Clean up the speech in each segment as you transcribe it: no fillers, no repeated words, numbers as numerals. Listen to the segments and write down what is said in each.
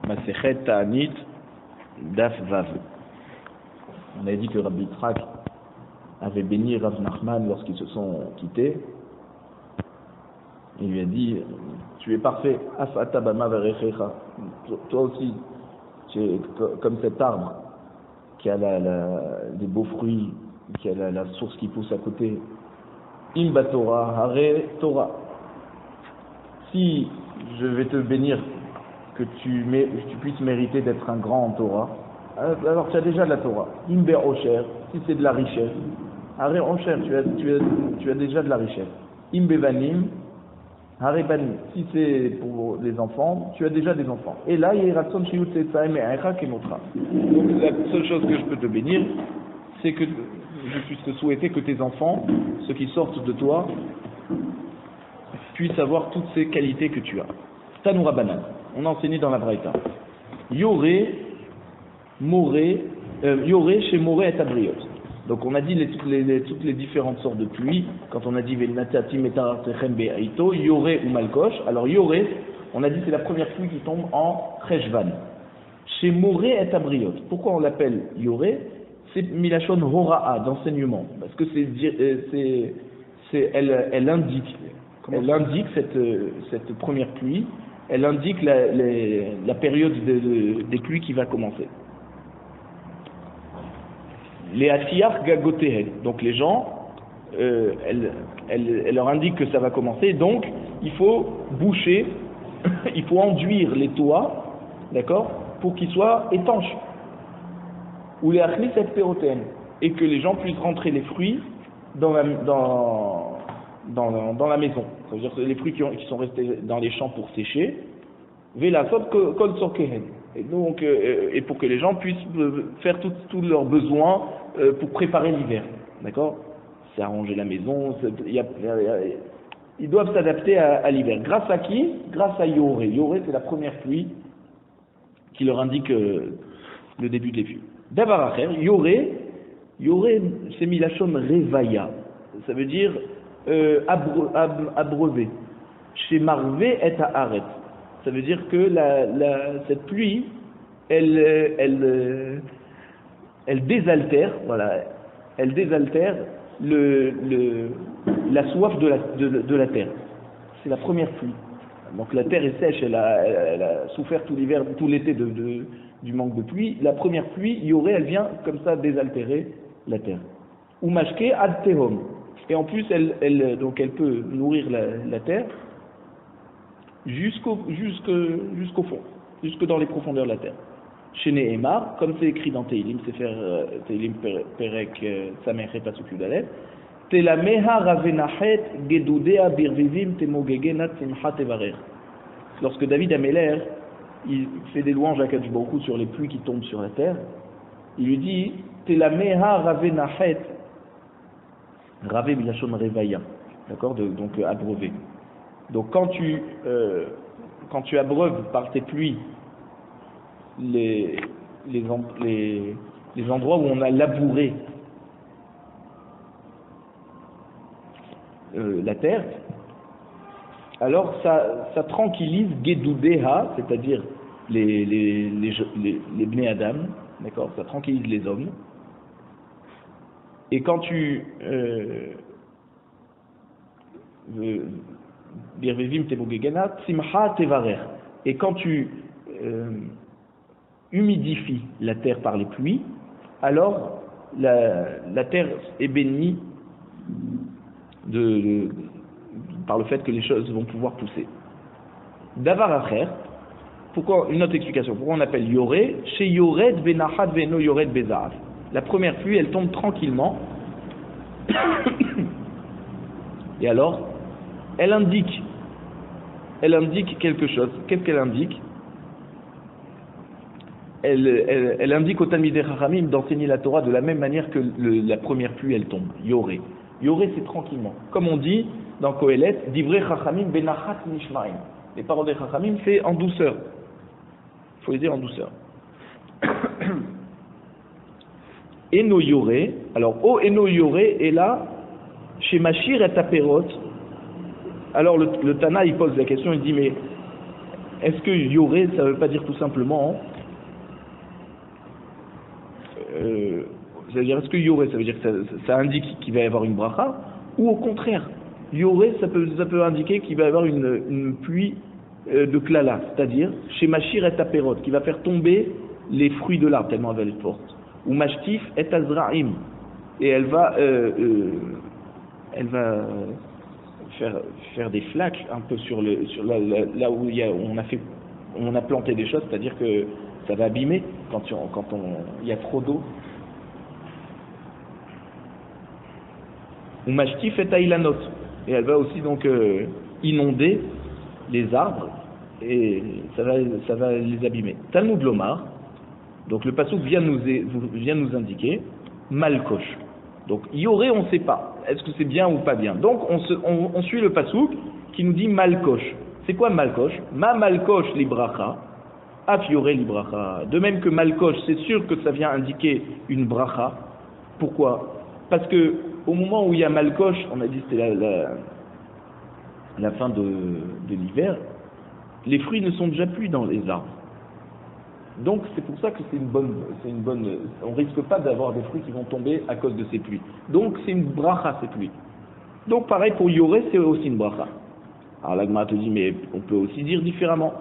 Masechet Ta'anit Daf Vav. On a dit que Rabbi Yitzhak avait béni Rav Nachman lorsqu'ils se sont quittés. Il lui a dit, tu es parfait, Afata Bama Verechecha. Toi aussi, tu es comme cet arbre qui a des beaux fruits, qui a la source qui pousse à côté. Imba Torah, Hare Torah. Si je vais te bénir, que tu puisses mériter d'être un grand en Torah, alors tu as déjà de la Torah. Imbe Osher, si c'est de la richesse, Hare Osher, tu as déjà de la richesse. Imbe Vanim, Hare Banim, si c'est pour les enfants, tu as déjà des enfants. Et là, il y a Ratson Shiut Tsetsaem et Aïcha Kemotra. Donc la seule chose que je peux te bénir, c'est que je puisse te souhaiter que tes enfants, ceux qui sortent de toi, puissent avoir toutes ces qualités que tu as. Tanoura Banan, on a enseigné dans la Braïta. Yoré chez Moré et Abriot. Donc on a dit toutes les différentes sortes de pluie. Quand on a dit Velnatati Metar Techem Be'aito, Yoré ou Malkosh. Alors Yoré, on a dit c'est la première pluie qui tombe en Treshvan. Chez Moré et Abriot. Pourquoi on l'appelle Yoré? C'est Milachon Hora'a, d'enseignement. Parce que elle indique cette première pluie, elle indique la période des pluies qui va commencer. Les Atiyach Gagotehen, donc les gens, elle leur indique que ça va commencer, donc il faut boucher, il faut enduire les toits, d'accord, pour qu'ils soient étanches. Ou les Achlis et Péroten, et que les gens puissent rentrer les fruits dans la maison. Ça veut dire que les fruits qui sont restés dans les champs pour sécher, et donc et pour que les gens puissent faire tous leurs besoins pour préparer l'hiver. D'accord? C'est arranger la maison, ils doivent s'adapter à l'hiver. Grâce à qui? Grâce à Yoré. Yoré, c'est la première pluie qui leur indique le début de l'épi. D'Avaracher, Yoré, c'est Milachon Revaya. Ça veut dire abreuver. Chez Marvé et à Aret. Ça veut dire que cette pluie, elle désaltère, voilà, elle désaltère la soif de la terre. C'est la première pluie. Donc la terre est sèche, elle a souffert tout l'hiver, tout l'été du manque de pluie. La première pluie, Yoré, elle vient comme ça désaltérer la terre. Ou Mashke ad tehom. Et en plus, elle peut nourrir la terre jusqu'au fond, jusque dans les profondeurs de la terre. Chez Nehemar, comme c'est écrit dans Teilim, c'est faire Teilim Perek Samerhet Pasuk Yudalet, Telameha Ravenachet Gedudea Birvivim Temogegenat Simchat Evarer. Lorsque David Améler, il fait des louanges à Kadosh Baruch Hu sur les pluies qui tombent sur la terre, il lui dit Telameha Ravenachet, Rave Milachon Revaya, d'accord, donc abreuver. Donc quand tu abreuves par tes pluies les endroits où on a labouré la terre, alors ça tranquillise Gedoudeha, c'est-à-dire les Bnei Adam, d'accord, ça tranquillise les hommes. Et quand tu et quand tu humidifies la terre par les pluies, alors la terre est bénie par le fait que les choses vont pouvoir pousser. Davar Acher, une autre explication, pourquoi on appelle Yoré, chez Yored Benachat Veno Yored Bezaaf. La première pluie, elle tombe tranquillement. Et alors, elle indique quelque chose. Qu'est-ce qu'elle indique? Elle indique au Talmidei Chachamim d'enseigner la Torah de la même manière que la première pluie, elle tombe. Yoré. Yoré, c'est tranquillement. Comme on dit dans Kohelet, Divrei Chachamim benachat nishmaim. Les paroles des Chachamim, c'est en douceur. Il faut les dire en douceur. Eno Yoré. Alors, Eno Yoré est là, chez Machir et Taperot. Alors le Tana il pose la question, il dit mais est-ce que yoré, ça veut pas dire tout simplement, c'est-à-dire, est-ce que yoré, ça veut dire que ça indique qu'il va y avoir une bracha, ou au contraire, yoré, ça peut indiquer qu'il va y avoir une pluie de klala, c'est-à-dire, chez Machir et Aperot, qui va faire tomber les fruits de l'arbre, tellement elle est forte, ou Mashtif et Azraim, et elle va faire des flaques un peu sur là où on a planté des choses, c'est-à-dire que ça va abîmer quand il y a trop d'eau. Ou Mashtif et Ailanot, et elle va aussi donc inonder les arbres et ça va les abîmer. Talmud Lomar, donc le passouk vient nous indiquer Malkosh. Donc yoré, on ne sait pas, est-ce que c'est bien ou pas bien. Donc on suit le passouk qui nous dit Malkosh. C'est quoi Malkosh? Ma Malkosh libracha, af yoré libracha. De même que Malkosh, c'est sûr que ça vient indiquer une bracha. Pourquoi? Parce que au moment où il y a Malkosh, on a dit que c'était la fin de l'hiver, les fruits ne sont déjà plus dans les arbres. Donc c'est pour ça que c'est une bonne, on risque pas d'avoir des fruits qui vont tomber à cause de ces pluies. Donc c'est une bracha ces pluies. Donc pareil pour yoré, c'est aussi une bracha. Alors la Gemara te dit, mais on peut aussi dire différemment.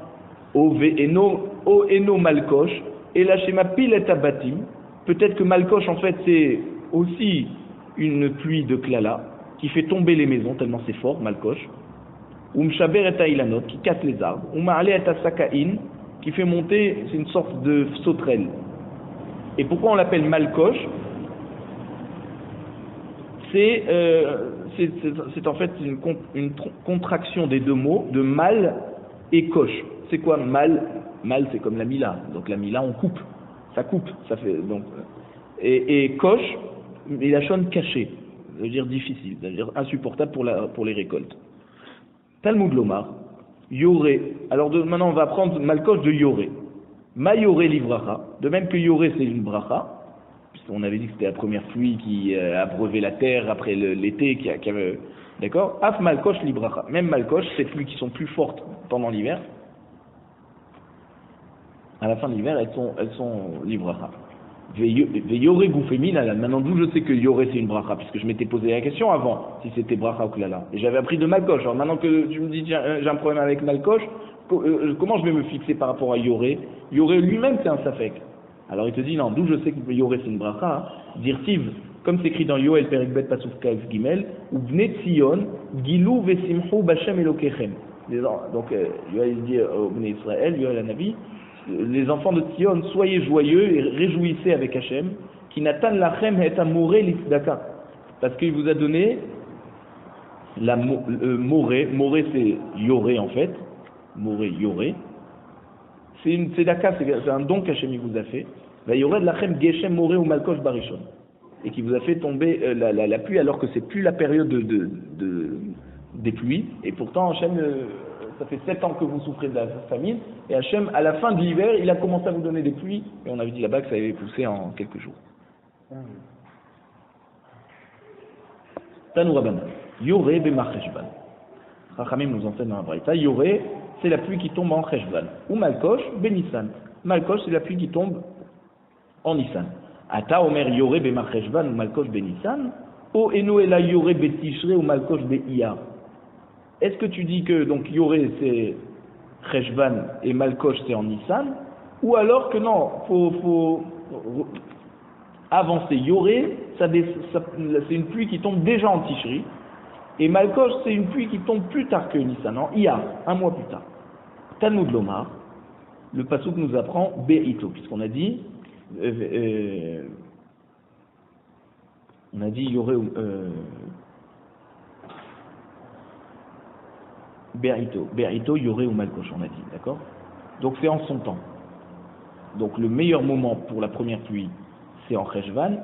O eno malkosh, et la shema pilet abatim. Peut-être que malkosh en fait c'est aussi une pluie de klala qui fait tomber les maisons tellement c'est fort, malkosh. Ou mshaber et ailanot qui casse les arbres. Ou ma'ale et asakain qui fait monter, c'est une sorte de sauterelle. Et pourquoi on l'appelle malkosh? C'est en fait une contraction des deux mots de mal et kosh. C'est quoi mal? Mal c'est comme la mila. Donc la mila on coupe, ça fait donc. Et kosh, il a chonne caché, ça veut dire difficile, ça veut dire insupportable pour les récoltes. Talmud Lomar, yoré. Alors maintenant on va prendre malkosh de yoré. Ma yoré livracha. De même que yoré c'est une bracha. On avait dit que c'était la première pluie qui abreuvait la terre après l'été, qui avait, d'accord. Af malkosh libracha. Même malkosh, ces pluies qui sont plus fortes pendant l'hiver, à la fin de l'hiver, elles sont libracha. Yoré goufémine, maintenant d'où je sais que yoré c'est une bracha, puisque je m'étais posé la question avant, si c'était bracha ou klala. Et j'avais appris de malkosh. Alors maintenant que tu me dis, tiens, j'ai un problème avec malkosh, comment je vais me fixer par rapport à yoré? Yoré lui-même c'est un safek. Alors il te dit non, d'où je sais que yoré c'est une bracha, dirtiv, comme c'est écrit dans Yoel Perikbet Pasuk Kaf Gimel, ou Bnei Tzion, Gilou Vesimchou Bachem Elokechem. Donc Yoel dit au Bnei Israël, Yoel Hanavi, les enfants de Tzion, soyez joyeux et réjouissez avec Hachem, qui n'attan lachem et amoré l'isdaka, parce qu'il vous a donné la moré c'est yoré en fait, moré yoré. C'est une tzedaka, c'est un don qu'Hachem vous a fait. Va yoré de lachem geshem moré ou malkosh barishon, et qui vous a fait tomber la pluie alors que c'est plus la période des pluies. Et pourtant Hachem, ça fait 7 ans que vous souffrez de la famine, et Hachem à la fin de l'hiver il a commencé à vous donner des pluies, et on avait dit là-bas que ça avait poussé en quelques jours. Tanou Rabbanan, yoré b'mar cheshvan. Chachamim nous enseigne dans la Braïta, yoré c'est la pluie qui tombe en cheshvan, ou malkosh benissan. Malkosh c'est la pluie qui tombe en Nissan. Ata omer yoré b'mar cheshvan ou malkosh benissan, o eno ela yoré betishre ou malkosh be'iyar. Est-ce que tu dis que donc yoré c'est cheshvan et malkosh c'est en Nissan, ou alors que non, faut avancer. Yoré c'est une pluie qui tombe déjà en Tishri, et malkosh c'est une pluie qui tombe plus tard que Nissan, en Iyar, un mois plus tard. Talmud Lomar, le pasuk nous apprend Be'ito, puisqu'on a dit yoré Be'ito, yoré ou malkosh, on a dit, d'accord? Donc c'est en son temps. Donc le meilleur moment pour la première pluie, c'est en cheshvan,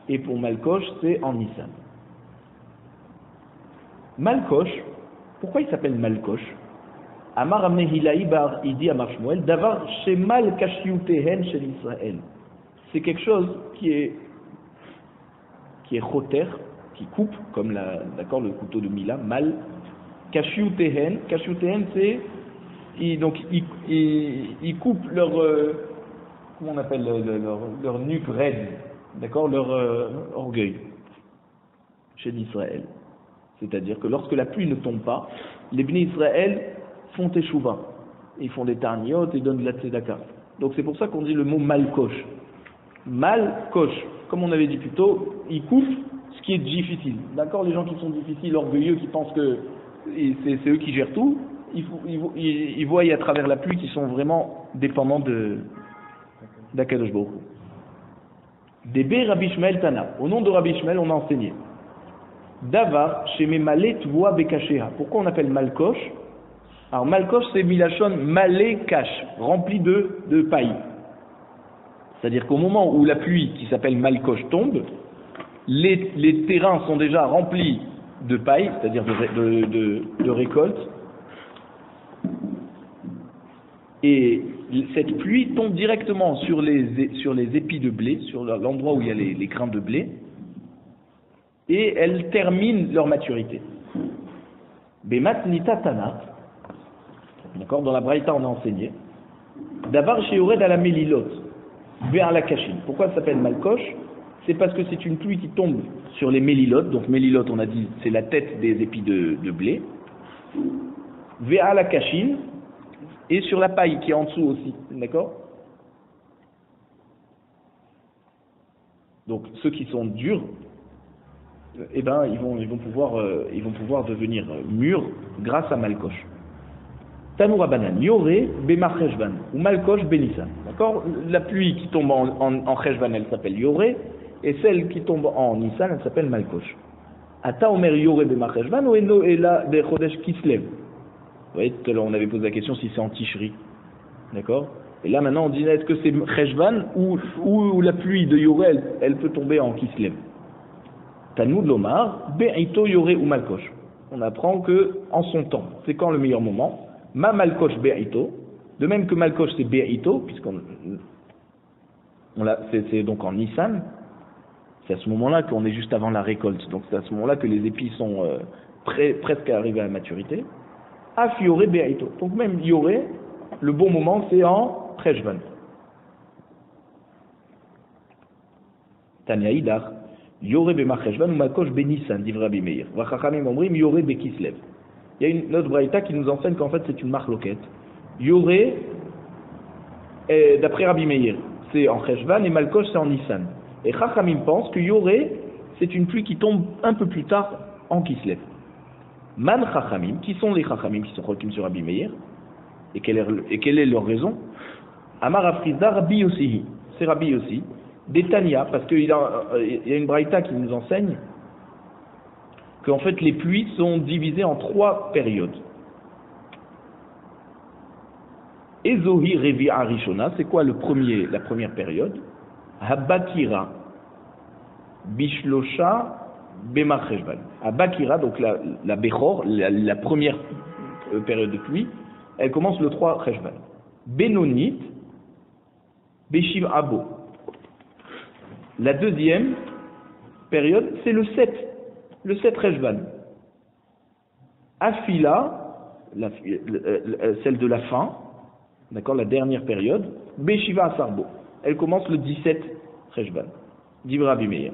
et pour malkosh, c'est en Nissan. Malkosh, pourquoi il s'appelle malkosh? Amar Amnehilaï bar Idi Amar Shmuel, Davar Shemal Kashiutehen Shel Israël. C'est quelque chose qui est choter, qui coupe, comme d'accord, le couteau de Mila, mal. Kashiutehen c'est ils coupent leur, comment on appelle, leur nuque raide, d'accord, leur orgueil, chez l'Israël. C'est-à-dire que lorsque la pluie ne tombe pas, les Bnei Israël font teshuva. Ils font des tarniot et donnent de la tzedaka. Donc c'est pour ça qu'on dit le mot malkosh. Malkosh, comme on avait dit plus tôt, ils coupent ce qui est difficile. D'accord, les gens qui sont difficiles, orgueilleux, qui pensent que c'est eux qui gèrent tout, ils voient à travers la pluie qu'ils sont vraiment dépendants d'Akadosh Baruch Hu. Débé Rabbi Shmuel Tana. Au nom de Rabbi Shmuel, on a enseigné. Davar, chez Malet voix Bekashéha. Pourquoi on appelle Malkosh? Alors Malkosh, c'est Milachon Malé Kash, rempli de paille. C'est-à-dire qu'au moment où la pluie, qui s'appelle Malkosh, tombe, les terrains sont déjà remplis de paille, c'est-à-dire de récolte, et cette pluie tombe directement sur les épis de blé, sur l'endroit où il y a les grains de blé, et elle termine leur maturité. Bemat nita tana, d'accord, dans la Braïta on a enseigné, Davar sheyored à la mélilot, vers la kachine. Pourquoi ça s'appelle Malkosh? C'est parce que c'est une pluie qui tombe sur les mélilotes. Donc mélilotes, on a dit, c'est la tête des épis de blé. Vers la kachine, et sur la paille qui est en dessous aussi, d'accord? Donc ceux qui sont durs, eh ben ils vont pouvoir devenir mûrs grâce à Malkosh. Tanoura banan, yoré bemar cheshvan ou Malkosh benissan. D'accord? La pluie qui tombe en cheshvan, elle s'appelle yoré, et celle qui tombe en Nissan, elle s'appelle Malkosh. Ata omer yoré bemar cheshvan ou eno ela de chodesh kislev. Vous voyez, tout à l'heure on avait posé la question si c'est en Tishri. D'accord? Et là maintenant on dit est-ce que c'est cheshvan ou la pluie de yoré, elle peut tomber en kislev. Tanoud lomar be'ito yoré ou Malkosh. On apprend que en son temps, c'est quand le meilleur moment. Ma Malkosh Be'ito, de même que Malkosh c'est Be'ito, c'est donc en Nissan, c'est à ce moment-là qu'on est juste avant la récolte, donc c'est à ce moment-là que les épis sont presque arrivés à la maturité. Af Yoré Be'ito, donc même Yoré, le bon moment c'est en Cheshvan. Tanya Idar, Yoré Be'mar Cheshvan ou Malkosh Be'Nissan, dit Rabbi Meir. Vachachamim Omrim Yoré Be'Kislev. Il y a une autre braïta qui nous enseigne qu'en fait c'est une marloquette. Yoré, d'après Rabbi Meir, c'est en Cheshvan et Malkosh c'est en Nissan. Et Chachamim pense que Yoré, c'est une pluie qui tombe un peu plus tard en Kislev. Man Chachamim, qui sont les Chachamim qui sont chokim sur Rabbi Meir, et quelle est leur raison? Amar Afrizda Rabbi Yossi, c'est Rabbi Yossi, d'Etania, parce qu'il y a une braïta qui nous enseigne qu'en fait les pluies sont divisées en 3 périodes. Ezohi Revi Arishona, c'est quoi la première période? Habakira Bishlosha Bemar Cheshvan. Habakira, donc la Bechor, la première période de pluie, elle commence le 3 Cheshvan. Benonit Beshiv Abo. La deuxième période, c'est le 7 Cheshvan. Afila, celle de la fin, d'accord, la dernière période, Beshiva Asarbo. Elle commence le 17 Cheshvan. Dit Rabbi Meir.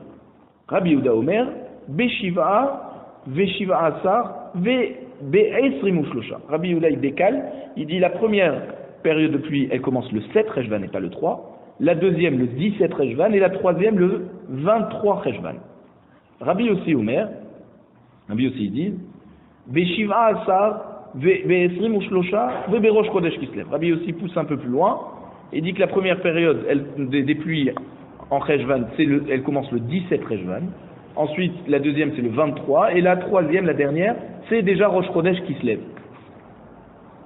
Rabbi Yehuda Omer, Beshiva, Veshiva Asar, Be'esrim Ushlosha. Rabbi Yehuda il décale, il dit la première période de pluie, elle commence le 7 Cheshvan et pas le 3. La deuxième le 17 Cheshvan et la troisième le 23 Cheshvan. Rabbi Yossi Omer, Rabbi Yossi dit, Veshiva Asar, Ve'esrim Ushlosha, Ve'berosh Kodesh Kislev. Rabbi Yossi pousse un peu plus loin et dit que la première période des pluies en Cheshvan, elle commence le 17 Cheshvan. Ensuite, la deuxième c'est le 23 et la troisième, la dernière, c'est déjà Rosh Chodesh Kislev.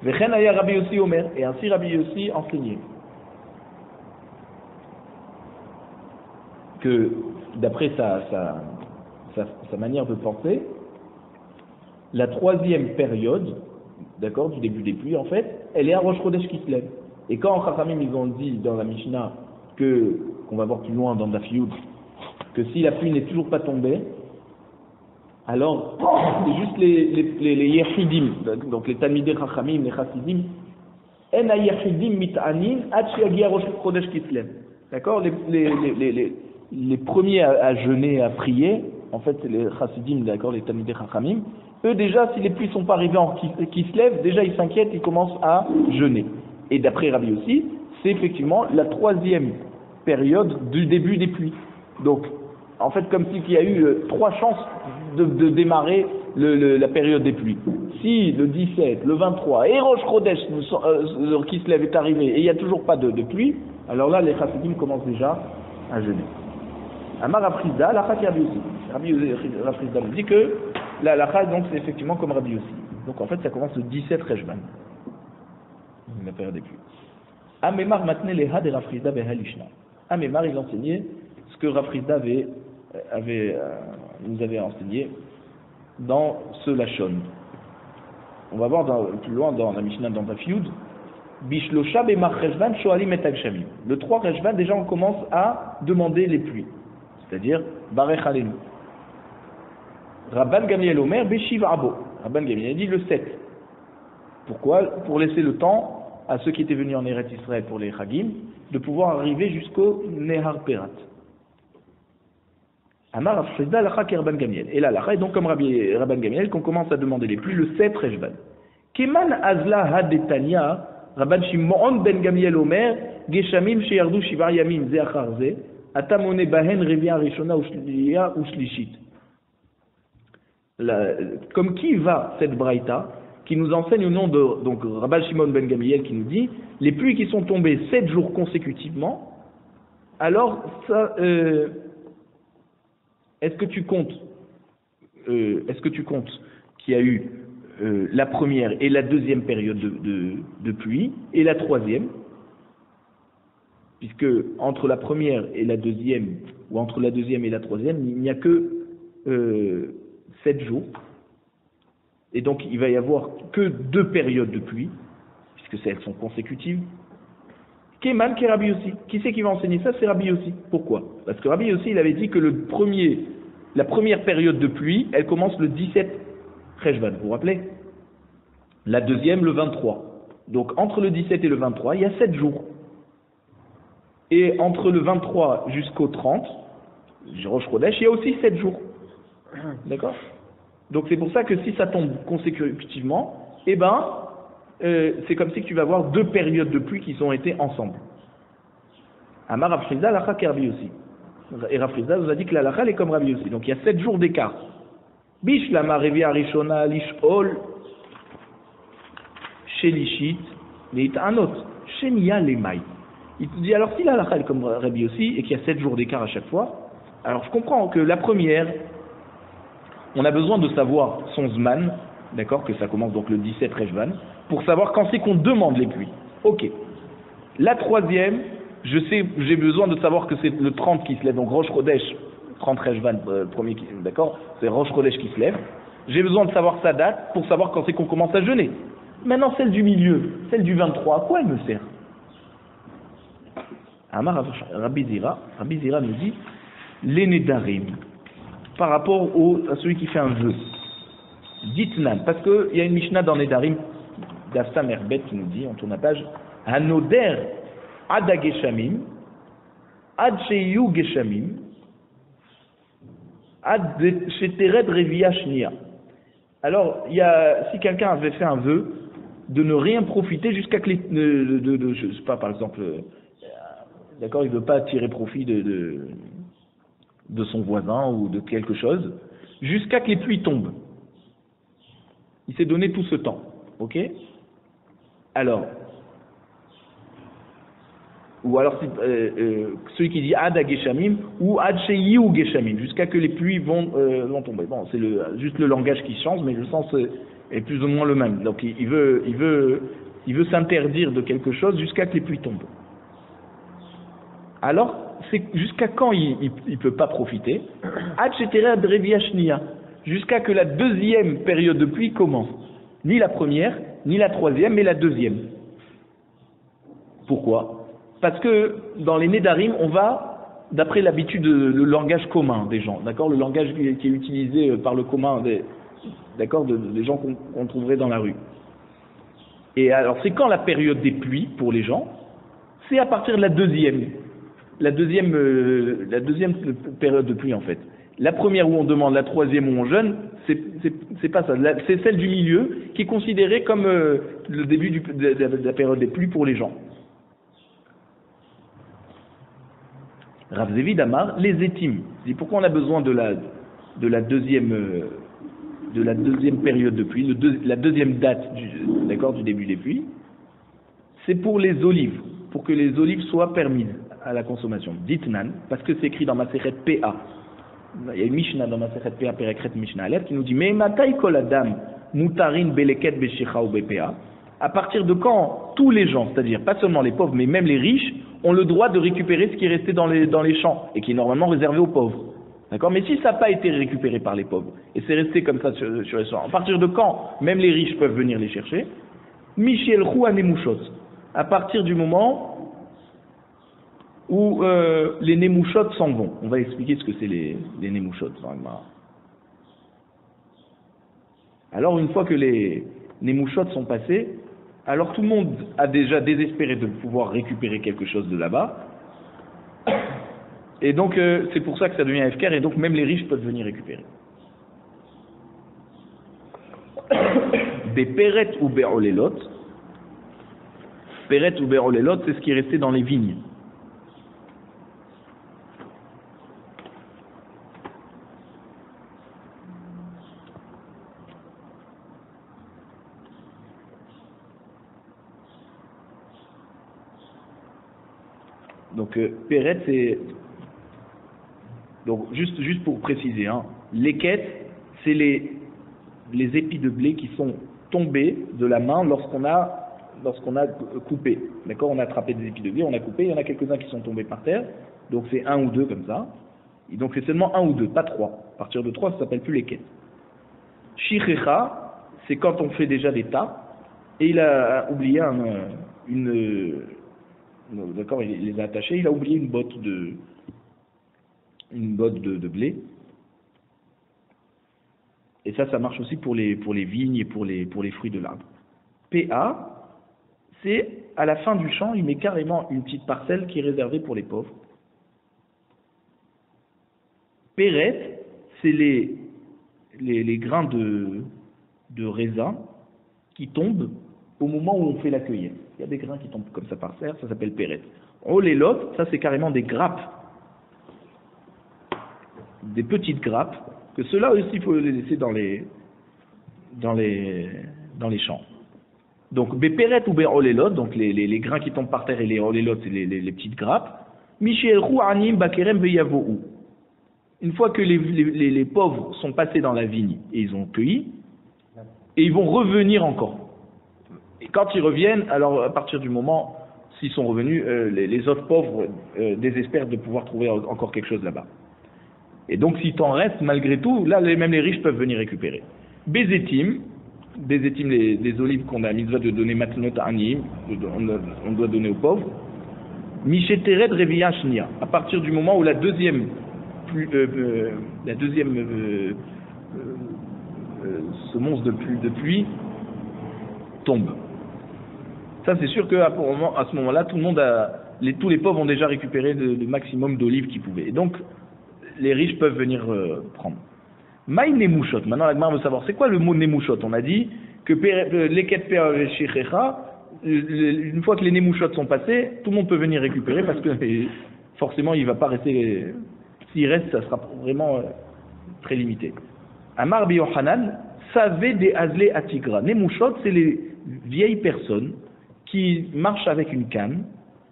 Vechen aya Rabbi Yossi Omer, et ainsi Rabbi Yossi enseignait que d'après sa manière de penser, la troisième période, d'accord, du début des pluies, en fait, elle est à Rosh Chodesh Kislev. Et quand en Chachamim ils ont dit dans la Mishnah qu'on va voir plus loin dans Daf Yud, que si la pluie n'est toujours pas tombée, alors c'est juste les Yechidim, donc les Talmidei Chachamim, les Chassidim, En hayachidim mit'anin ad sheyagia rosh chodesh kislev. D'accord, les premiers à jeûner, à prier, en fait, c'est les chassidim, d'accord, les talmidei chachamim. Eux déjà, si les pluies sont pas arrivées en kislev, déjà ils s'inquiètent, ils commencent à jeûner. Et d'après Rabbi aussi, c'est effectivement la troisième période du début des pluies. Donc, en fait, comme s'il y a eu 3 chances de démarrer la période des pluies. Si le 17, le 23 et Rosh Chodesh Kislev est arrivé et il n'y a toujours pas de pluie, alors là, les chassidim commencent déjà à jeûner. Amar Rafrizda, la Rabbi aussi. Rabbi Rafrizda nous dit que la halakha, donc, c'est effectivement comme Rabbi aussi. Donc, en fait, ça commence le 17 Rejvan, la période des pluies. Amemar matne leha de Rafrizda behalishna. Amemar, il enseignait ce que Rafrizda nous avait enseigné dans ce Lachon. On va voir plus loin dans la Mishnah, dans Daf Yud. Bishlosha bemar Rejvan shoalim et agshamim. Le 3 Rejvan, déjà on commence à demander les pluies. C'est-à-dire, Barech Alenu. Rabban Gamliel Omer, Beshiv Abo. Rabban Gamliel dit le 7. Pourquoi? Pour laisser le temps à ceux qui étaient venus en Eretz Israël pour les Chagim, de pouvoir arriver jusqu'au Nehar Perat. Amar Rafrizda Lacha Rabban Gamliel. Et là, Lacha est donc comme Rabban Gamliel qu'on commence à demander les pluies le 7 Rejvan. Keman Azla Hadetania, Rabban Shimon ben Gamliel Omer, Geshamim Sheyardu Shivar Yamim Ze Achar Ze, Atamone Bahen Revia Rishona Ushliya Ushlishit. Comme qui va cette braïta qui nous enseigne au nom de donc Rabban Shimon ben Gamliel qui nous dit les pluies qui sont tombées 7 jours consécutivement, alors ça, est-ce que tu comptes qu'il y a eu la première et la deuxième période de pluie et la troisième, puisque entre la première et la deuxième ou entre la deuxième et la troisième il n'y a que 7 jours. Et donc, il va y avoir que 2 périodes de pluie, puisque elles sont consécutives. Keman qui est Rabbi Yossi. Qui c'est qui va enseigner ça? C'est Rabbi Yossi. Pourquoi? Parce que Rabbi Yossi, il avait dit que la première période de pluie, elle commence le 17 Rejvan. Vous vous rappelez? La deuxième, le 23. Donc, entre le 17 et le 23, il y a 7 jours. Et entre le 23 jusqu'au 30, Rosh Chodesh, il y a aussi 7 jours. D'accord? Donc c'est pour ça que si ça tombe consécutivement, c'est comme si tu vas avoir 2 périodes de pluie qui ont été ensemble. Amar Rafrizda l'alakha qui est Rabbi aussi. Et Rafrizda nous a dit que l'alakha est comme Rabbi aussi. Donc il y a 7 jours d'écart. Bish lama revia rishona lishol shelishit leitanot shenia lemai. Il te dit alors si l'alakha est comme Rabbi aussi et qu'il y a 7 jours d'écart à chaque fois, alors je comprends que la première, on a besoin de savoir son Zman, d'accord, que ça commence donc le 17 Rejvan, pour savoir quand c'est qu'on demande les pluies. Ok. La troisième, j'ai besoin de savoir que c'est le 30 qui se lève, donc Rosh Chodesh, 30 Rejvan, premier, d'accord, c'est Rosh Chodesh qui se lève. J'ai besoin de savoir sa date pour savoir quand c'est qu'on commence à jeûner. Maintenant, celle du milieu, celle du 23, à quoi elle me sert? Amar Rabbi Zira nous dit, les Nedarim, par rapport à celui qui fait un vœu. Ditnan, parce qu'il y a une Mishnah dans Nedarim, d'Afsa Merbet qui nous dit, on tourne la page, Hanoder ad Geshamim, ad sheyu Geshamim, ad shetered revia shnia. Alors, si quelqu'un avait fait un vœu de ne rien profiter jusqu'à que je sais pas, par exemple, d'accord, il ne veut pas tirer profit de son voisin ou de quelque chose, jusqu'à que les pluies tombent. Il s'est donné tout ce temps, ok? Alors, ou alors celui qui dit Ad Geshamim ou Ad Sheyu Geshamim, jusqu'à que les pluies vont tomber. Bon, c'est juste le langage qui change, mais le sens est plus ou moins le même. Donc il veut s'interdire de quelque chose jusqu'à que les pluies tombent. Alors, c'est jusqu'à quand il ne peut pas profiter? Ad Shetered Revia Shnia, jusqu'à que la deuxième période de pluie commence. Ni la première, ni la troisième, mais la deuxième. Pourquoi? Parce que dans les Nedarim, on va, d'après l'habitude, le langage commun des gens, d'accord, le langage qui est utilisé par le commun des gens qu'on trouverait dans la rue. Et alors, c'est quand la période des pluies pour les gens? C'est à partir de la deuxième période de pluie en fait. La première où on demande, la troisième où on jeûne, c'est pas ça. C'est celle du milieu qui est considérée comme le début de la période des pluies pour les gens. Rav Zevi Damar, les étimes. Pourquoi on a besoin de la deuxième période de pluie, la deuxième date du début des pluies? C'est pour les olives, pour que les olives soient permises à la consommation. Ditnan, parce que c'est écrit dans Masechet PA. Il y a une Mishnah dans Masechet PA, Perekret Mishnah Aleph, qui nous dit mais matai kol adam mutarin beleket beshicha ou bpa. À partir de quand tous les gens, c'est-à-dire pas seulement les pauvres, mais même les riches, ont le droit de récupérer ce qui est resté dans les champs et qui est normalement réservé aux pauvres. D'accord? Mais si ça n'a pas été récupéré par les pauvres et c'est resté comme ça sur les champs, à partir de quand même les riches peuvent venir les chercher? Michel Rou Anemushot. À partir du moment où les Nemouchot s'en vont. On va expliquer ce que c'est les Nemouchot. Alors une fois que les Nemouchot sont passés, alors tout le monde a déjà désespéré de pouvoir récupérer quelque chose de là-bas. Et donc c'est pour ça que ça devient FKR et donc même les riches peuvent venir récupérer. Des Péret ou Béolélot. Péret ou Béolélot, c'est ce qui est resté dans les vignes. Donc Péret, c'est donc juste pour préciser, les quêtes, c'est les épis de blé qui sont tombés de la main lorsqu'on a coupé. D'accord, on a attrapé des épis de blé, on a coupé, il y en a quelques-uns qui sont tombés par terre. Donc c'est un ou deux comme ça. Et donc c'est seulement un ou deux, pas trois. À partir de trois, ça s'appelle plus les quêtes. Shichecha, c'est quand on fait déjà des tas. Et il a oublié d'accord, il les a attachés, il a oublié une botte de blé. Et ça marche aussi pour les vignes et pour les fruits de l'arbre. PA, c'est à la fin du champ, il met carrément une petite parcelle qui est réservée pour les pauvres. Péret, c'est les grains de raisin qui tombent au moment où on fait la cueillette. Il y a des grains qui tombent comme ça par terre, ça s'appelle péret. Olélot, ça c'est carrément des grappes, des petites grappes, que ceux-là aussi il faut les laisser dans les champs. Donc bépéret ou béolélot, donc les grains qui tombent par terre et les olélot, c'est les petites grappes. Michel Rou Anim Bakerem Beyavou. Une fois que les pauvres sont passés dans la vigne et ils ont cueilli, et ils vont revenir encore. Et quand ils reviennent, alors à partir du moment, s'ils sont revenus, les autres pauvres désespèrent de pouvoir trouver encore quelque chose là-bas. Et donc s'il t'en reste, malgré tout, là même les riches peuvent venir récupérer. Bézétim, les olives qu'on a mitzvah de donner matnot à Anim, on doit donner aux pauvres. Michétéred Revia Shnia, à partir du moment où la deuxième semence de pluie tombe. Ça c'est sûr qu'à ce moment-là, tous les pauvres ont déjà récupéré le maximum d'olives qu'ils pouvaient. Et donc les riches peuvent venir prendre. Maï Nemouchot, maintenant la Gemara veut savoir c'est quoi le mot Nemouchot. On a dit que l'eket Shechecha, une fois que les Nemouchot sont passés, tout le monde peut venir récupérer parce que forcément il ne va pas rester. S'il reste, ça sera vraiment très limité. Amar Bi Yohanan, savez des Azlé Atigra. Nemouchot, c'est les vieilles personnes qui marchent avec une canne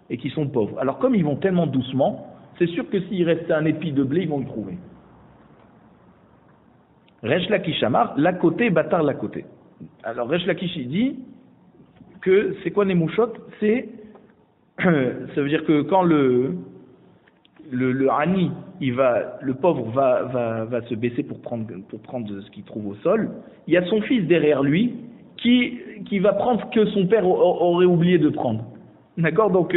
et qui sont pauvres. Alors comme ils vont tellement doucement, c'est sûr que s'il reste un épi de blé, ils vont le trouver. Resh Lakish Amar, la côté, bâtard la côté. Alors Resh Lakish il dit que c'est quoi Nemouchot? Ça veut dire que quand le Hani, le pauvre va se baisser pour prendre ce qu'il trouve au sol, il y a son fils derrière lui qui va prendre ce que son père aurait oublié de prendre. D'accord? Donc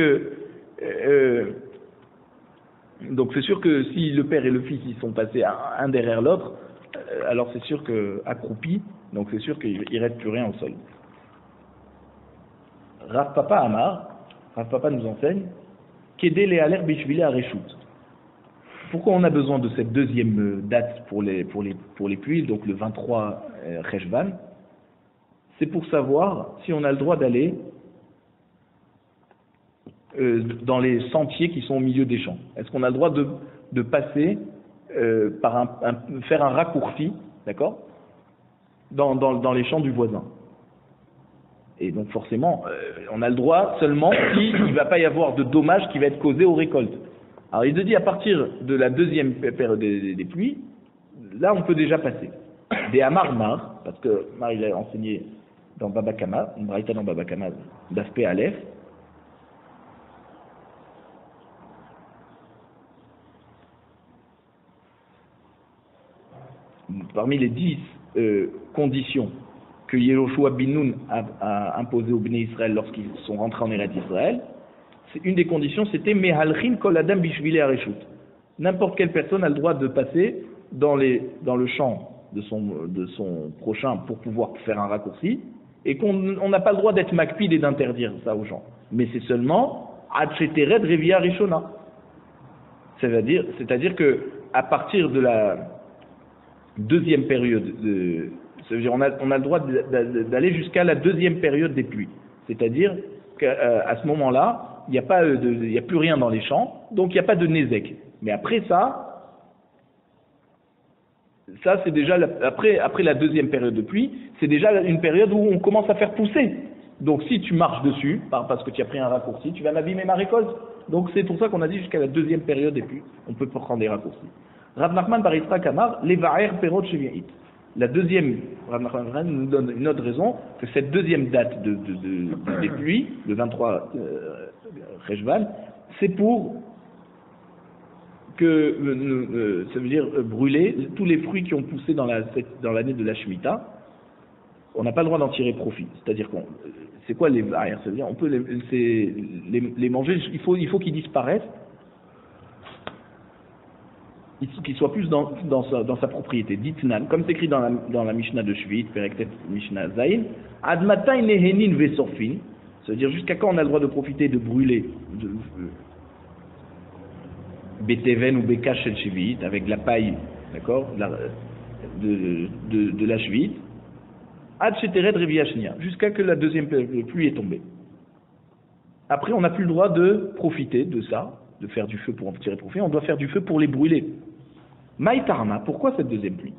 c'est sûr que si le père et le fils ils sont passés un derrière l'autre, alors c'est sûr que accroupi, donc c'est sûr qu'il ne reste plus rien au sol. Rav Papa nous enseigne qu'aider les alers bishvili à Réchout. Pourquoi on a besoin de cette deuxième date pour les pluies, donc le 23 Cheshvan? C'est pour savoir si on a le droit d'aller dans les sentiers qui sont au milieu des champs. Est-ce qu'on a le droit de passer faire un raccourci, d'accord, dans les champs du voisin? Et donc forcément, on a le droit seulement s'il ne va pas y avoir de dommages qui va être causé aux récoltes. Alors il te dit à partir de la deuxième période des pluies, là on peut déjà passer. Des Amar, parce que Mar il a enseigné dans Baba Kama, une braïta dans Baba Kama, d'aspect Aleph. Parmi les 10 conditions que Yehoshua bin Nun a imposées aux Bnei Israël lorsqu'ils sont rentrés en Eretz Israël, une des conditions c'était Mehalchin kol adam bishvili hareshut. N'importe quelle personne a le droit de passer dans le champ de son prochain pour pouvoir faire un raccourci, et qu'on n'a pas le droit d'être makpid et d'interdire ça aux gens. Mais c'est seulement ad shetered revia rishona. C'est-à-dire que à partir de la deuxième période, ça veut dire on a le droit d'aller jusqu'à la deuxième période des pluies. C'est-à-dire qu'à ce moment-là, il n'y a plus rien dans les champs, donc il n'y a pas de nézek. Mais après ça c'est déjà, après la deuxième période de pluie, c'est déjà une période où on commence à faire pousser. Donc si tu marches dessus, parce que tu as pris un raccourci, tu vas m'abîmer ma récolte. Donc c'est pour ça qu'on a dit jusqu'à la deuxième période des pluies, on peut prendre des raccourcis. Rav Nachman bar Yitzchak Amar, Levaer Perot Shevi'it. La deuxième, Rav Nachman nous donne une autre raison, que cette deuxième date des pluies, le 23 Cheshvan, c'est pour que, ça veut dire brûler tous les fruits qui ont poussé dans l'année de la Shemitah. On n'a pas le droit d'en tirer profit. C'est-à-dire c'est quoi les vaer? C'est-à-dire on peut les manger, il faut qu'ils disparaissent, qu'il soit plus dans sa propriété. Ditnan, comme c'est écrit dans la Mishnah de Shvit, Perektet Mishnah Zayin, Admatai nehenin vesorfin, ça veut dire jusqu'à quand on a le droit de profiter de brûler Beteven ou Bekash el Shvit, avec la paille, d'accord, de la Shvit, Ad Shetered Reviashnia, jusqu'à que la deuxième pluie est tombée. Après, on n'a plus le droit de profiter de ça, de faire du feu pour en tirer profit, on doit faire du feu pour les brûler. Maïtarma, pourquoi cette deuxième pluie?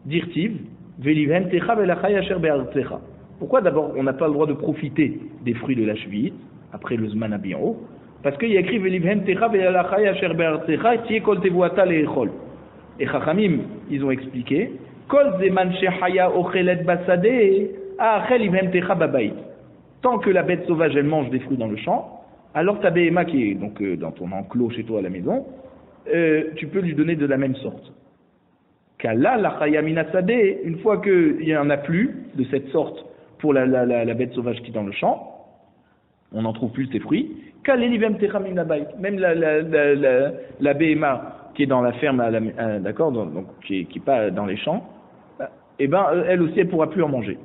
Dirtiv, Veliven Techa Velachai Asher Be'artzecha. Pourquoi d'abord on n'a pas le droit de profiter des fruits de la Shvi'it, après le Zman Abiyao? Parce qu'il y a écrit Veliven Techa Velachai Asher Be'artzecha, Tie Kol Tevuata Le'echol. Et Chachamim, ils ont expliqué, Kol Zeman Shechaya Ochelet Basade, Achel Ivem Techa Babait. Tant que la bête sauvage elle mange des fruits dans le champ, alors ta béhéma qui est donc dans ton enclos chez toi à la maison, tu peux lui donner de la même sorte. Kala la chayamina sadeh, une fois qu'il n'y en a plus de cette sorte pour la bête sauvage qui est dans le champ, on n'en trouve plus ses fruits. Même la béhéma qui est dans la ferme, d'accord, donc qui est pas dans les champs, eh ben elle aussi elle pourra plus en manger.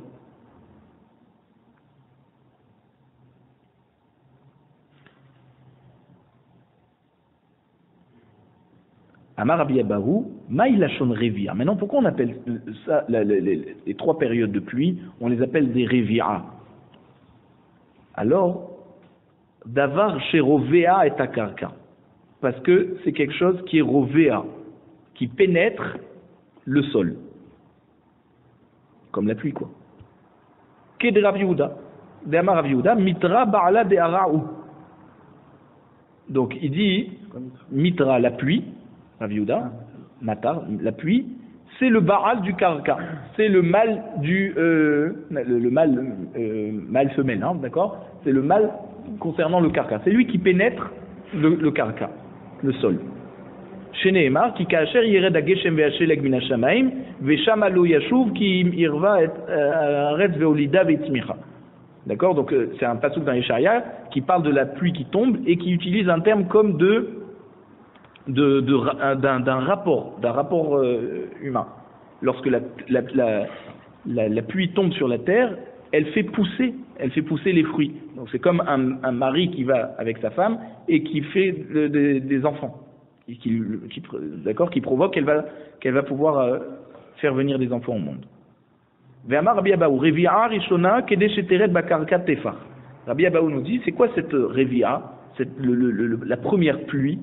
Amar Rabbi Abahu, Maïlachon Revia. Maintenant, pourquoi on appelle ça, les trois périodes de pluie, on les appelle des Revia? Alors, Davar chez Rovea et Takarka. Parce que c'est quelque chose qui est Rovea, qui pénètre le sol. Comme la pluie, quoi. Ked Rav Yehuda. De Amar Rav Yehuda, Mitra Ba'ala de Ara'u. Donc, il dit, Mitra, la pluie, Rav Yehuda, Matar, la pluie, c'est le Baal du Karka, c'est le mâle mâle femelle, hein, d'accord? C'est le mâle concernant le Karka, c'est lui qui pénètre le Karka, le sol. Chez Nehemar, qui kacher yired hageshem ve'asheleg min hashamaim, ve'shama lo yashuv ki irva et aretz ve'olida ve'tzmicha. D'accord? Donc c'est un pasuk dans Yeshaïa qui parle de la pluie qui tombe et qui utilise un terme comme d'un rapport humain. Lorsque la pluie tombe sur la terre, elle fait pousser les fruits. Donc c'est comme un mari qui va avec sa femme et qui fait des enfants, qui provoque qu'elle va pouvoir faire venir des enfants au monde. Rabbi Abaou nous dit, c'est quoi cette Revi'a, la première pluie?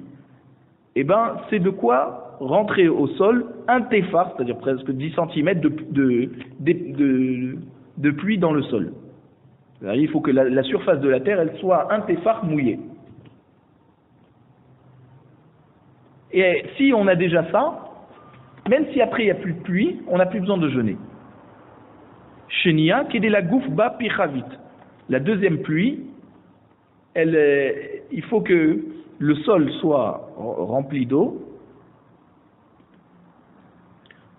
Eh ben, c'est de quoi rentrer au sol un téphar, c'est-à-dire presque 10 cm de pluie dans le sol. Il faut que la surface de la terre, elle soit un téphar mouillé. Et si on a déjà ça, même si après il n'y a plus de pluie, on n'a plus besoin de jeûner. Shenia, kedela goufba pichavit. La deuxième pluie, il faut que le sol soit rempli d'eau,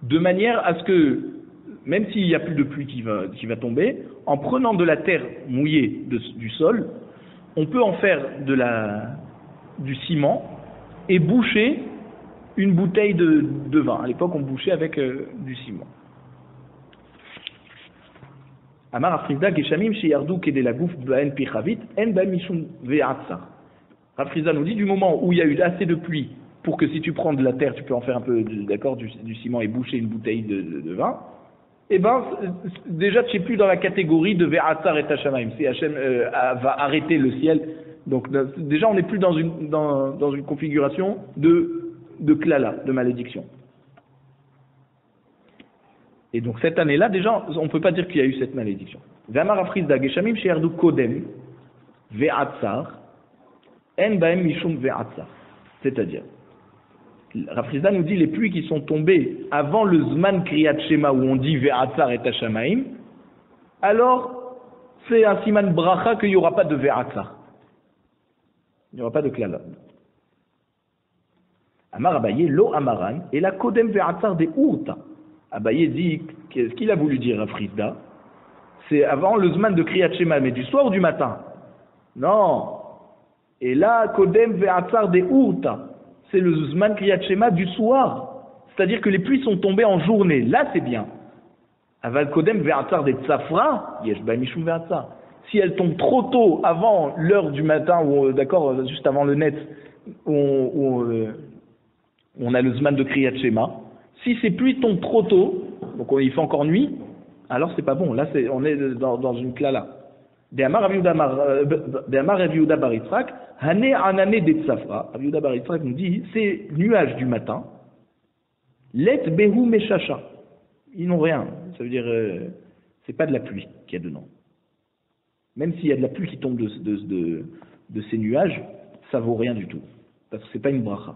de manière à ce que, même s'il n'y a plus de pluie qui va tomber, en prenant de la terre mouillée du sol, on peut en faire du ciment et boucher une bouteille de vin. À l'époque, on bouchait avec du ciment. Amar Afrizda Geshamim Sheyardu Kedelagouf Ba'en Pichavit En Ba Mishum Ve'atzar. Afrizda nous dit, du moment où il y a eu assez de pluie pour que si tu prends de la terre, tu peux en faire un peu du ciment et boucher une bouteille de vin, eh ben, déjà tu n'es plus dans la catégorie de Ve'atzar et Tashamaim. Si Hachem va arrêter le ciel, donc déjà on n'est plus dans une configuration de klala, de malédiction. Et donc cette année-là, déjà, on ne peut pas dire qu'il y a eu cette malédiction. V'amar Afrizda Geshamim Sheyardu Kodem Ve'atzar En Baem Mishum Ve'atzar. C'est-à-dire, Rafrizda nous dit les pluies qui sont tombées avant le Zman Kriyat Shema où on dit Ve'atzar et Tashamaim, alors c'est un siman bracha qu'il n'y aura pas de Ve'atzar. Il n'y aura pas de klala. Amar Abaye, lo amaran, et la Kodem Ve'atzar de Urta. Abaye dit, qu'est-ce qu'il a voulu dire Rafrizda? C'est avant le Zman de Kriyat Shema, mais du soir ou du matin? Non. Et là, Kodem Ve'atzar de Urta. C'est le Zman Kriyat Shema du soir. C'est-à-dire que les pluies sont tombées en journée. Là, c'est bien. Aval Kodem Ve'atzar de Tzafra, Yesh Ba Mishum Ve'atzar. Si elle tombe trop tôt, avant l'heure du matin, ou d'accord, juste avant le net, où on a le Zman de Kriyat Shema, si ces pluies tombent trop tôt, donc il fait encore nuit, alors c'est pas bon. Là, on est dans une klala. De'amar Rav Yehuda bar Yitzhak, Hané anane de Tzafra. Rav Yehuda bar Yitzhak nous dit, c'est nuages du matin, let behu meshacha. Ils n'ont rien. Ça veut dire, c'est pas de la pluie qu'il y a dedans. Même s'il y a de la pluie qui tombe de ces nuages, ça vaut rien du tout. Parce que c'est pas une bracha.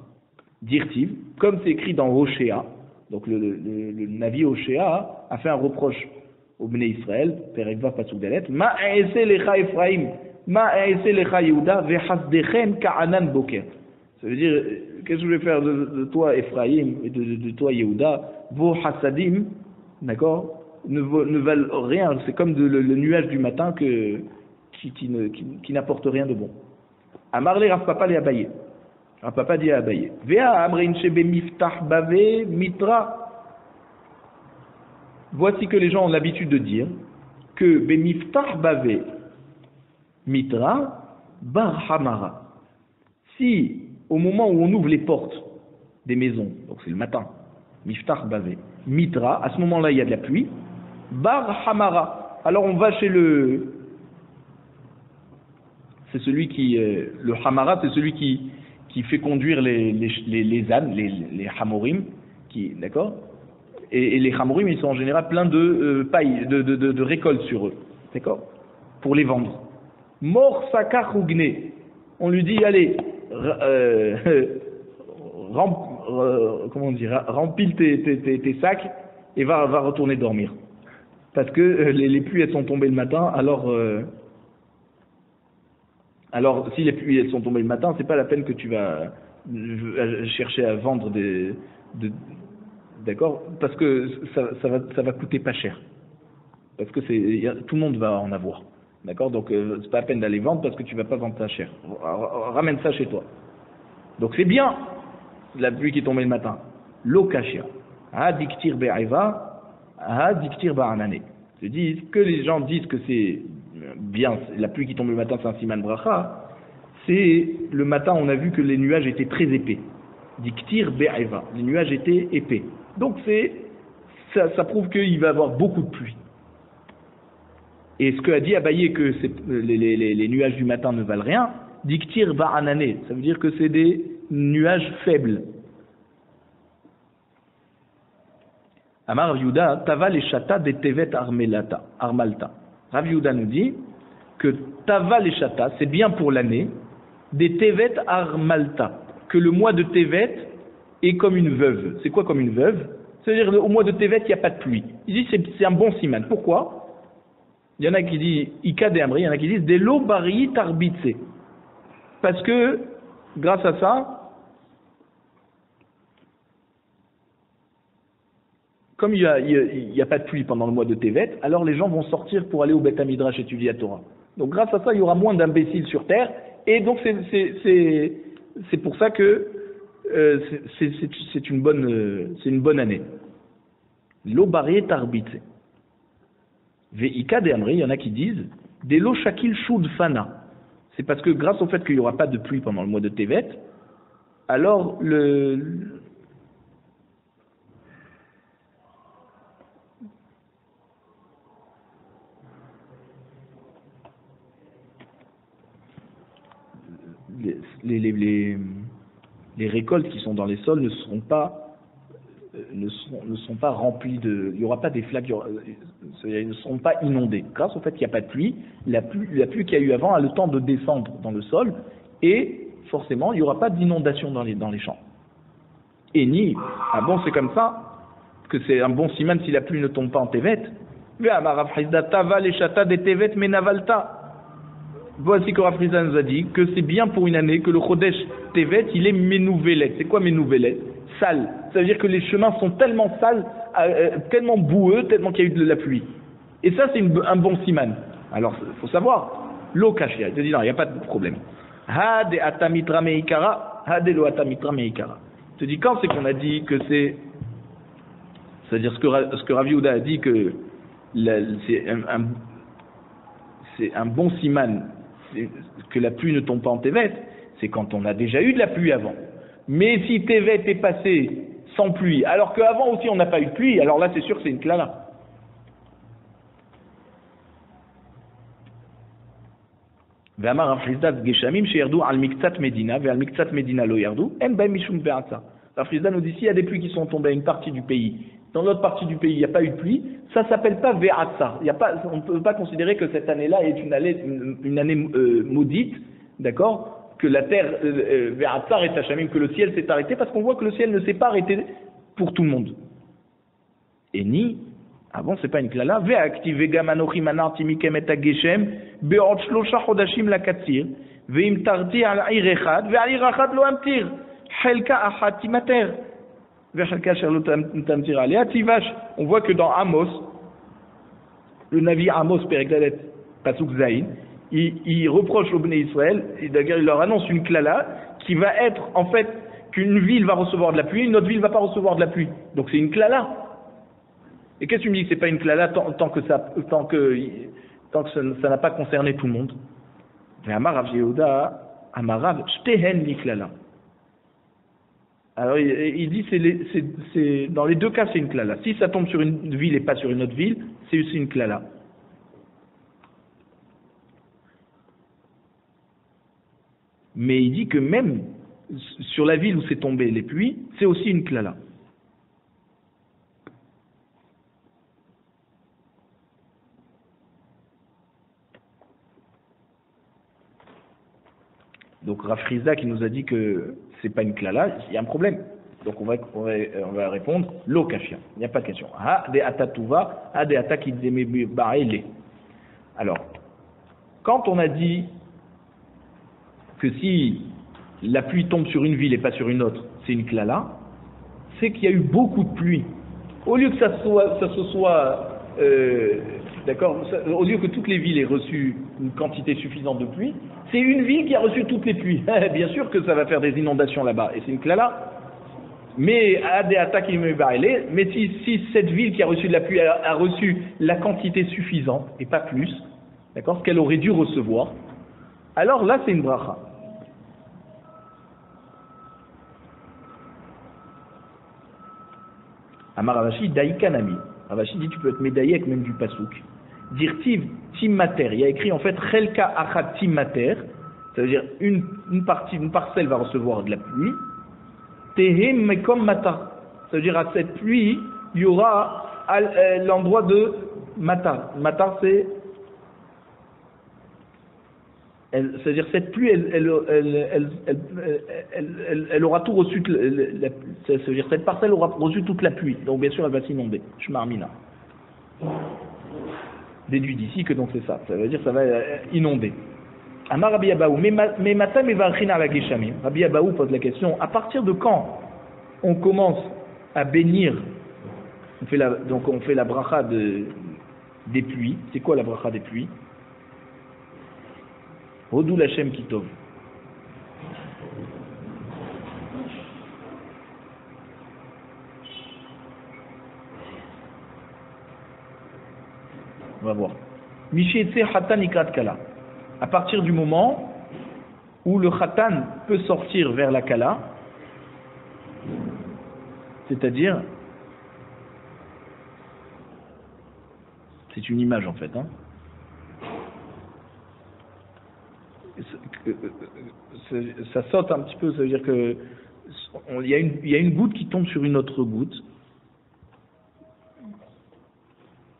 Dirtiv, comme c'est écrit dans Hoshea, donc le Navi Hoshea a fait un reproche au Bnei Israël, Perekva Pasuk Dalet, Ma a'ese lecha Ephraim, Ma a'ese lecha Yehuda, Vechasdechem ka'anan boker. Ça veut dire, qu'est-ce que je vais faire de toi Ephraim et de toi Yehuda? Vos hasadim, d'accord, ne valent rien. C'est comme le nuage du matin qui n'apporte rien de bon. Amarle Rav Papa le Abaye. Rav Papa dit à Abaye. Vea amrein shebe miftah bave mitra. Voici que les gens ont l'habitude de dire que Bemiftah Bave Mitra Bar Hamara. Si, au moment où on ouvre les portes des maisons, donc c'est le matin, Miftah Bave Mitra, à ce moment-là il y a de la pluie, Bar Hamara. Alors on va chez c'est celui qui, le Hamara, c'est celui qui fait conduire les ânes, les Hamorim, d'accord? Et les Hamorim, ils sont en général pleins de paille, de récoltes sur eux, d'accord, pour les vendre. Mor sakar ugne, on lui dit, allez, rempile tes sacs et va retourner dormir. Parce que les pluies, elles sont tombées le matin, alors si les pluies, elles sont tombées le matin, c'est pas la peine que tu vas chercher à vendre d'accord, parce que ça va coûter pas cher. Parce que tout le monde va en avoir. D'accord, donc c'est pas la peine d'aller vendre parce que tu vas pas vendre ça cher. Ramène ça chez toi. Donc c'est bien la pluie qui est tombée le matin. L'eau kashia. Ha diktir be'aiva, ha diktir ba'anane. te dis que les gens disent que c'est bien, la pluie qui tombe le matin, c'est un siman bracha, c'est le matin, on a vu que les nuages étaient très épais. Diktir be'eva, les nuages étaient épais. Donc ça prouve qu'il va y avoir beaucoup de pluie. Et ce que a dit Abaye que les nuages du matin ne valent rien, diktir ba'anane, ça veut dire que c'est des nuages faibles. Amar Rav Yehuda, Tava les chata des tevet armalta. Rav Yehuda nous dit que Tava les chata, c'est bien pour l'année, des tevet armalta, que le mois de tevet est comme une veuve. C'est quoi comme une veuve? C'est-à-dire au mois de tevet, il n'y a pas de pluie. Il dit c'est un bon siman. Pourquoi? Il y en a qui disent Ika de Amri, il y en a qui disent des lo bari tarbitse. Parce que grâce à ça, comme il n'y a pas de pluie pendant le mois de Tevet, alors les gens vont sortir pour aller au Beth Midrash étudier la Torah. Donc grâce à ça, il y aura moins d'imbéciles sur terre, et donc c'est pour ça que c'est une bonne année. Lo bari tarbitse. Ve'ika de Amri, il y en a qui disent des lo shakil shud fana. C'est parce que grâce au fait qu'il n'y aura pas de pluie pendant le mois de Tevet, alors les récoltes qui sont dans les sols ne seront pas remplies il n'y aura pas des flaques, elles ne seront pas inondées. Grâce au fait qu'il n'y a pas de pluie, la pluie qu'il y a eu avant a le temps de descendre dans le sol et forcément il n'y aura pas d'inondation dans les champs. Et ni, ah bon c'est comme ça, que c'est un bon siman si la pluie ne tombe pas en Tevet. Voici que Rav Hizda nous a dit que c'est bien pour une année que le Chodesh Tevet il est menouvelet. C'est quoi menouvelet? Sale. Ça veut dire que les chemins sont tellement sales, tellement boueux, tellement qu'il y a eu de la pluie. Et ça c'est un bon siman. Alors il faut savoir, l'eau kashia. Il te dit non, il n'y a pas de problème. Ha de atamitra meikara, ha de lo atamitra meikara. Il te dit quand c'est qu'on a dit que c'est-à-dire ce que Rav Yehuda a dit que c'est un bon siman que la pluie ne tombe pas en Tevet, c'est quand on a déjà eu de la pluie avant. Mais si Tevet est passé sans pluie, alors qu'avant aussi on n'a pas eu de pluie, alors là c'est sûr que c'est une klala. Ve'amar Rav Hizda geshamim sheyardu al miktsat medina ve'al miktsat medina lo yardu en b'hem mishum be'atza. Rav Hizda nous dit s'il y a des pluies qui sont tombées à une partie du pays, dans l'autre partie du pays il n'y a pas eu de pluie, ça s'appelle pas ve'atza. On ne peut pas considérer que cette année-là est une année maudite, d'accord? Que la terre ve'atzar et tachamim, que le ciel s'est arrêté, parce qu'on voit que le ciel ne s'est pas arrêté pour tout le monde. Et ni, ah bon, c'est pas une klala, ve'aktiv ve'gam anochi manarti mikem et hageshem be'od shlosha chodashim lakatzir ve'im tarti al ir echad ve'al ir echad lo amtir chelka achat timater ve'chelka asher lo tamtir alea tivash. On voit que dans Amos, le Navi Amos Perek Dalet Pasuk Zayin, il reproche aux Bnei Israël, et d'ailleurs il leur annonce une klala qui va être en fait qu'une ville va recevoir de la pluie, une autre ville ne va pas recevoir de la pluie. Donc c'est une klala. Et qu'est-ce que tu me dis que c'est pas une klala tant que ça n'a pas concerné tout le monde? Amarav Yehuda, Amarav Shtehen li klala. Alors il dit c'est dans les deux cas c'est une klala. Si ça tombe sur une ville et pas sur une autre ville, c'est aussi une klala. Mais il dit que même sur la ville où c'est tombé les pluies, c'est aussi une klala. Donc Rav Hizda qui nous a dit que c'est pas une klala, il y a un problème. Donc on va répondre lo kashia. Il n'y a pas de question. Ha de atatuva, ha de atakideme baele. Alors, quand on a dit que si la pluie tombe sur une ville et pas sur une autre, c'est une klala, c'est qu'il y a eu beaucoup de pluie. Au lieu que ça se soit d'accord, au lieu que toutes les villes aient reçu une quantité suffisante de pluie, c'est une ville qui a reçu toutes les pluies. Bien sûr que ça va faire des inondations là-bas, et c'est une klala. Mais si cette ville qui a reçu de la pluie a reçu la quantité suffisante, et pas plus, d'accord, ce qu'elle aurait dû recevoir, alors là c'est une bracha. Amar Ravashi, Daïkanami. Ravashi dit tu peux être médaillé avec même du pasouk. Dirtiv Timmater. Il y a écrit en fait Chelka Achat Timmater. Ça veut dire une parcelle va recevoir de la pluie. Tehem Mekom Matar. Ça veut dire à cette pluie, il y aura l'endroit de Matar. Matar c'est. C'est-à-dire cette pluie, elle aura tout reçu, c'est-à-dire cette parcelle aura reçu toute la pluie, donc bien sûr elle va s'inonder. Shmarmina. Déduit d'ici que donc c'est ça, ça veut dire que ça va inonder. Amar Rabbi Abaou, mais matin mevarchina la geshamim. Rabbi Abaou pose la question, à partir de quand on commence à bénir, on fait la bracha des pluies. C'est quoi la bracha des pluies? Hodou l'Hachem Kitov. On va voir. Mishétse Khatan Ikrat Kala. À partir du moment où le Khatan peut sortir vers la Kala, c'est-à-dire, c'est une image en fait, hein. Ça saute un petit peu, ça veut dire que il y a une goutte qui tombe sur une autre goutte.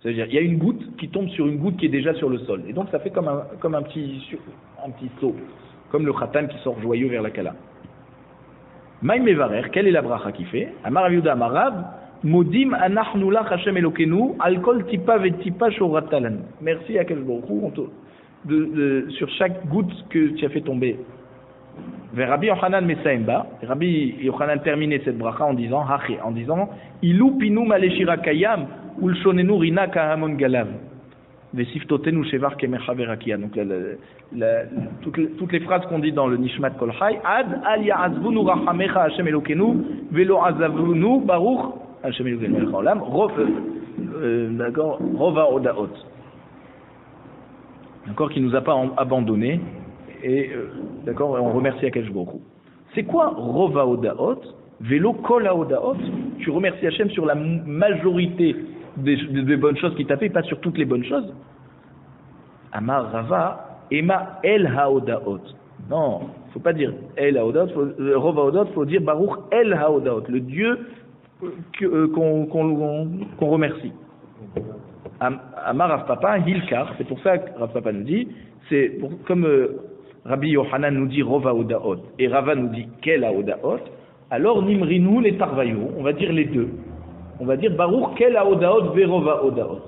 Ça veut dire il y a une goutte qui tombe sur une goutte qui est déjà sur le sol. Et donc ça fait comme un petit saut, comme le khatan qui sort joyeux vers la kala. Maïm Mevarer, quelle est la bracha qui fait? Amar Aviuda Amarav, Modim anachnu lach Hashem Elokenu, alkol tipa vetipa shoratalan. Merci à quel beaucoup sur chaque goutte que tu as fait tomber. Vers Rabbi Yochanan Mesaimba, Rabbi Yochanan terminait cette bracha en disant Ilou pinu maleshira kayam ulshonenu rina kahamon galav vesiftotenu shevar kemecha verakia. Donc toutes les phrases qu'on dit dans le Nishmat Kol Chai, ad al ya'azvunu rachamecha Hashem Elokenu velo azavunu baruch Hashem Elokenu melech haolam d'accord, rova odaot. D'accord, qui nous a pas abandonné et d'accord, on remercie Akadosh Baruch Hu. C'est quoi Rova Odaot, Velo Kol Odaot? Tu remercies Hachem sur la majorité des bonnes choses qu'il t'a fait, pas sur toutes les bonnes choses. Amar Rava Ema El Haodaot. Non, faut pas dire El Haodaot, Rova Odaot, faut dire Baruch El Haodaot, le Dieu qu'on remercie. Amar Rav Papa Hilkar, c'est pour ça que Rav Papa nous dit, comme Rabbi Yochanan nous dit Rova Odaot et Rava nous dit Kel Odaot, alors Nimrinu les Tarvayo, on va dire les deux. On va dire Baruch Kel Odaot ve Rova Odaot.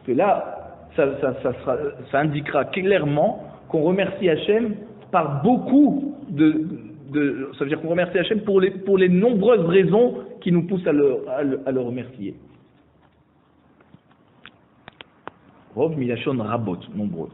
Que là, ça indiquera clairement qu'on remercie Hachem par beaucoup ça veut dire qu'on remercie Hachem pour les nombreuses raisons qui nous poussent à le remercier. Rov milachon rabot, nombreux.